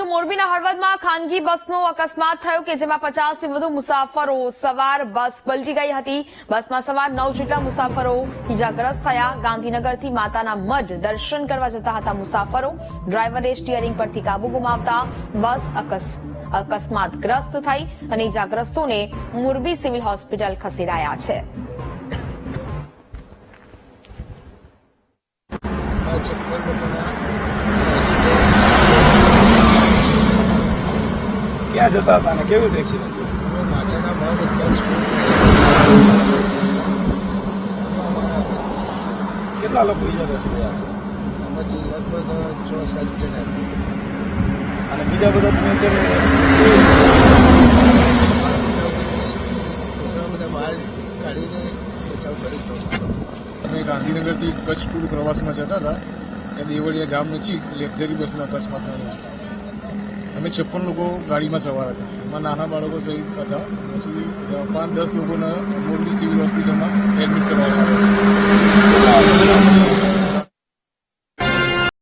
મોરબીના હળવદમાં ખાનગી બસનો અકસ્માત થયો કે જેમાં 50 થી વધુ મુસાફરો સવાર બસ પલટી ગઈ હતી। બસમાં સવાર 9 જેટલા મુસાફરો ઇજાગ્રસ્ત થયા। ગાંધીનગરથી માતાના મઢ દર્શન કરવા જતા હતા મુસાફરો। ડ્રાઈવરે સ્ટીયરિંગ પરથી કાબુ ગુમાવતા બસ અકસ્માતગ્રસ્ત થઈ અને ઇજાગ્રસ્તોને મોરબી સિવિલ હોસ્પિટલ ખસેડાયા છે। ક્યાં જતા હતા ને કેવું એક્સિડન્ટ? કેટલા લોકો ઇજાગ્રસ્ત થયા છે? આમાંથી લગભગ 6-7 જણા હતા અને બીજા બધા તમે અત્યારે છોકરા બધા બહાર કાઢીને બચાવ કરી દો। અમે ગાંધીનગરથી કચ્છ ટૂર પ્રવાસમાં જતા હતા ત્યાં દેવળિયા ગામ નજીક લક્ઝરી બસનો અકસ્માત થયો। અમે 56 લોકો ગાડીમાં સવાર હતા, એમાં નાના બાળકો સહિત હતા। પછી 5-10 લોકોને મોરબી સિવિલ હોસ્પિટલમાં એડમિટ કરવામાં આવ્યા।